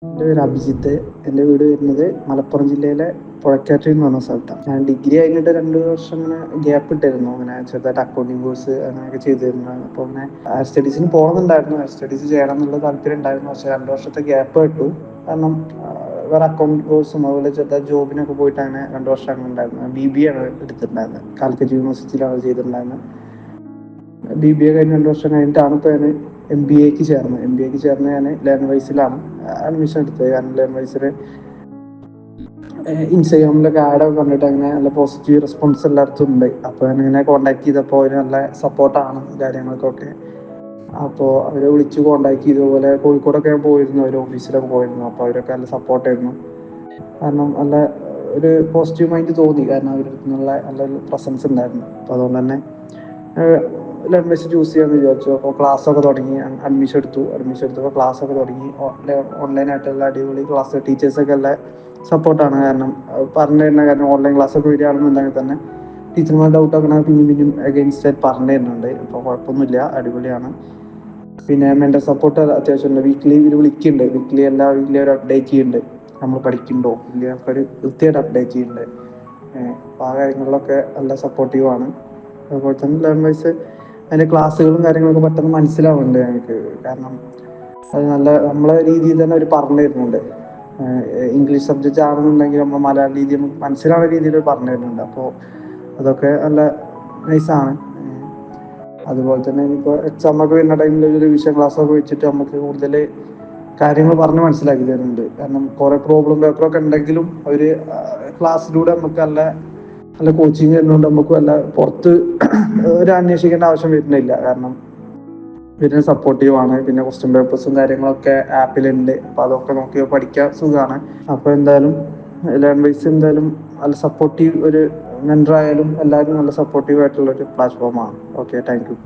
എൻ്റെ പേര് അഭിജിത്ത്. എൻ്റെ വീട് വരുന്നത് മലപ്പുറം ജില്ലയിലെ പുഴക്കാറ്റൂർ എന്ന് പറഞ്ഞ സ്ഥലത്താണ്. ഞാൻ ഡിഗ്രി കഴിഞ്ഞിട്ട് 2 വർഷം ഇങ്ങനെ ഗ്യാപ്പ് ഇട്ടായിരുന്നു. അങ്ങനെ ചെറുതായിട്ട് അക്കൗണ്ടിങ് കോഴ്സ് അങ്ങനെയൊക്കെ ചെയ്തിരുന്നു. അപ്പോൾ അങ്ങനെ ഹയർ സ്റ്റഡീസിന് പോകുന്നുണ്ടായിരുന്നു. ഹയർ സ്റ്റഡീസ് ചെയ്യണം എന്നുള്ള താല്പര്യം ഉണ്ടായിരുന്നു. പക്ഷേ 2 വർഷത്തെ ഗ്യാപ്പ് ഇട്ടു. കാരണം വേറെ അക്കൗണ്ട് കോഴ്സും അതുപോലെ ചെറുതായി ജോബിനൊക്കെ പോയിട്ട് അങ്ങനെ 2 വർഷം അങ്ങനെ ഉണ്ടായിരുന്നു. BBA ആണ് എടുത്തിട്ടുണ്ടായിരുന്നത്. കാലിക്കറ്റ് യൂണിവേഴ്സിറ്റിയിലാണ് ചെയ്തിട്ടുണ്ടായിരുന്നത്. BBA കഴിഞ്ഞ് 2 വർഷം കഴിഞ്ഞിട്ടാണ് ഇപ്പോൾ ഞാൻ MBAക്ക് ചേർന്നത്. MBAക്ക് ചേർന്ന് ഞാൻ ലേൺവൈസിലാണ് അഡ്മിഷൻ എടുത്തത്. കാരണം ലേൺവൈസിൽ ഇൻസ്റ്റാഗ്രാമിലൊക്കെ ആഡൊക്കെ കണ്ടിട്ട് അങ്ങനെ നല്ല പോസിറ്റീവ് റെസ്പോൺസ് എല്ലായിടത്തും ഉണ്ട്. അപ്പോൾ ഞാനിങ്ങനെ കോൺടാക്ട് ചെയ്തപ്പോൾ അവർ നല്ല സപ്പോർട്ടാണ് കാര്യങ്ങൾക്കൊക്കെ. അപ്പോൾ അവരെ വിളിച്ച് കോൺടാക്ട് ചെയ്തു. അതുപോലെ കോഴിക്കോടൊക്കെ ഞാൻ പോയിരുന്നു, അവർ ഓഫീസിലൊക്കെ പോയിരുന്നു. അപ്പോൾ അവരൊക്കെ നല്ല സപ്പോർട്ടായിരുന്നു. കാരണം നല്ല ഒരു പോസിറ്റീവ് മൈൻഡ് തോന്നി. കാരണം അവരുടെ അടുത്ത് നിന്നുള്ള നല്ലൊരു പ്രസൻസ് ഉണ്ടായിരുന്നു. അപ്പോൾ അതുകൊണ്ട് തന്നെ ലേൺവൈസ് ചൂസ് ചെയ്യാമെന്ന് വിചാരിച്ചു. അപ്പോൾ ക്ലാസ്സൊക്കെ തുടങ്ങി, അഡ്മിഷൻ എടുത്തപ്പോൾ ക്ലാസ്സൊക്കെ തുടങ്ങി. ഓൺലൈനായിട്ടുള്ള അടിപൊളി ക്ലാസ്, ടീച്ചേഴ്സൊക്കെ നല്ല സപ്പോർട്ടാണ്. കാരണം പറഞ്ഞു തരുന്ന കാരണം ഓൺലൈൻ ക്ലാസ്സൊക്കെ വരികയാണെന്നുണ്ടെങ്കിൽ തന്നെ ടീച്ചർമാർ ഡൗട്ടൊക്കെ പിന്നെയും അഗെയിൻസ്റ്റ് ആയിട്ട് പറഞ്ഞു തരുന്നുണ്ട്. അപ്പോൾ കുഴപ്പമൊന്നുമില്ല, അടിപൊളിയാണ്. പിന്നെ മെൻ്റൽ സപ്പോർട്ട് അത്യാവശ്യമുണ്ട്. വീക്കിലി ഇവർ വിളിക്കുന്നുണ്ട്. എല്ലാ വീക്കിലി ഒരു അപ്ഡേറ്റ് ചെയ്യുന്നുണ്ട്. നമ്മൾ പഠിക്കുന്നുണ്ടോ ഇല്ല, ഒരു കൃത്യമായിട്ട് അപ്ഡേറ്റ് ചെയ്യുന്നുണ്ട്. അപ്പോൾ ആ കാര്യങ്ങളിലൊക്കെ നല്ല സപ്പോർട്ടീവാണ്. അതുപോലെ തന്നെ ലേൺവൈസ് അതിൻ്റെ ക്ലാസ്സുകളും കാര്യങ്ങളൊക്കെ പെട്ടെന്ന് മനസ്സിലാവുന്നുണ്ട് ഞങ്ങൾക്ക്. കാരണം അത് നല്ല നമ്മളെ രീതിയിൽ തന്നെ അവർ പറഞ്ഞു തരുന്നുണ്ട്. ഇംഗ്ലീഷ് സബ്ജക്റ്റ് ആണെന്നുണ്ടെങ്കിൽ നമ്മൾ മലയാളം രീതി നമുക്ക് മനസ്സിലാവുന്ന രീതിയിൽ പറഞ്ഞു തരുന്നുണ്ട്. അപ്പോൾ അതൊക്കെ നല്ല നൈസാണ്. അതുപോലെ തന്നെ ഇപ്പോൾ എക്സാമൊക്കെ വരുന്ന ടൈമിൽ ഒരു റിവിഷൻ ക്ലാസ്സൊക്കെ വെച്ചിട്ട് നമുക്ക് കൂടുതൽ കാര്യങ്ങൾ പറഞ്ഞ് മനസ്സിലാക്കി തരുന്നുണ്ട്. കാരണം കുറേ പ്രോബ്ലം പേപ്പറൊക്കെ ഉണ്ടെങ്കിലും അവർ ക്ലാസ്സിലൂടെ നമുക്ക് നല്ല നല്ല കോച്ചിങ് തരുന്നതുകൊണ്ട് നമുക്ക് വല്ല പുറത്ത് ഒരു അന്വേഷിക്കേണ്ട ആവശ്യം വരുന്നില്ല. കാരണം പിന്നെ സപ്പോർട്ടീവാണ്. പിന്നെ ക്വസ്റ്റ്യൻ പേപ്പേഴ്സും കാര്യങ്ങളൊക്കെ ആപ്പിലുണ്ട്. അപ്പോൾ അതൊക്കെ നോക്കി പഠിക്കാൻ സുഖമാണ്. അപ്പോൾ എന്തായാലും ലേൺവൈസ് എന്തായാലും നല്ല സപ്പോർട്ടീവ് ഒരു മെൻറ്ററായാലും എല്ലാവരും നല്ല സപ്പോർട്ടീവ് ആയിട്ടുള്ളൊരു പ്ലാറ്റ്ഫോമാണ്. Okay, thank you.